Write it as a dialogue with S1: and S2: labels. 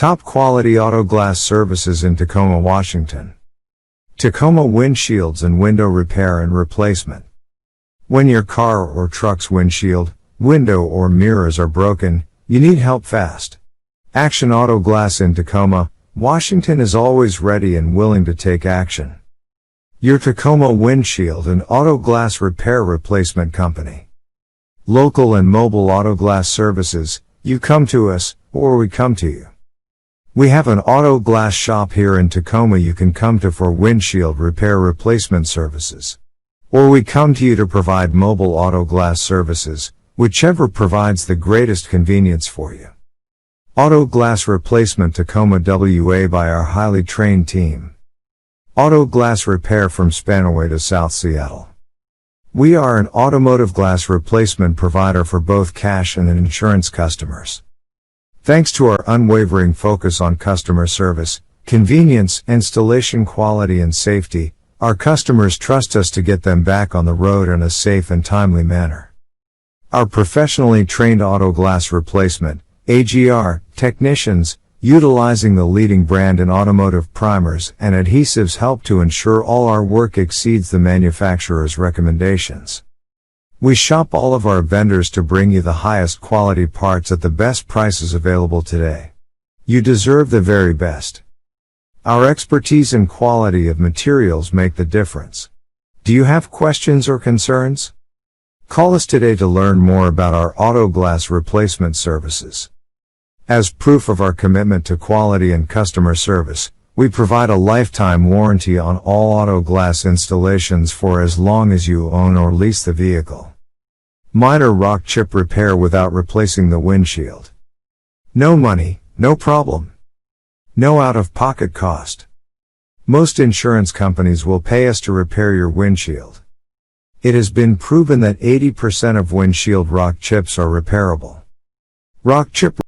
S1: Top quality auto glass services in Tacoma, Washington. Tacoma windshields and window repair and replacement. When your car or truck's windshield, window or mirrors are broken, you need help fast. Action Auto Glass in Tacoma, Washington is always ready and willing to take action. Your Tacoma windshield and auto glass repair replacement company. Local and mobile auto glass services, you come to us, or we come to you. We have an auto glass shop here in Tacoma you can come to for windshield repair replacement services. Or we come to you to provide mobile auto glass services, whichever provides the greatest convenience for you. Auto Glass Replacement Tacoma WA by our highly trained team. Auto Glass Repair from Spanaway to South Seattle. We are an automotive glass replacement provider for both cash and insurance customers. Thanks to our unwavering focus on customer service, convenience, installation quality and safety, our customers trust us to get them back on the road in a safe and timely manner. Our professionally trained auto glass replacement, AGR, technicians, utilizing the leading brand in automotive primers and adhesives help to ensure all our work exceeds the manufacturer's recommendations. We shop all of our vendors to bring you the highest quality parts at the best prices available today. You deserve the very best. Our expertise and quality of materials make the difference. Do you have questions or concerns? Call us today to learn more about our auto glass replacement services. As proof of our commitment to quality and customer service, we provide a lifetime warranty on all auto glass installations for as long as you own or lease the vehicle. Minor rock chip repair without replacing the windshield. No money, no problem. No out-of-pocket cost. Most insurance companies will pay us to repair your windshield. It has been proven that 80% of windshield rock chips are repairable. Rock chip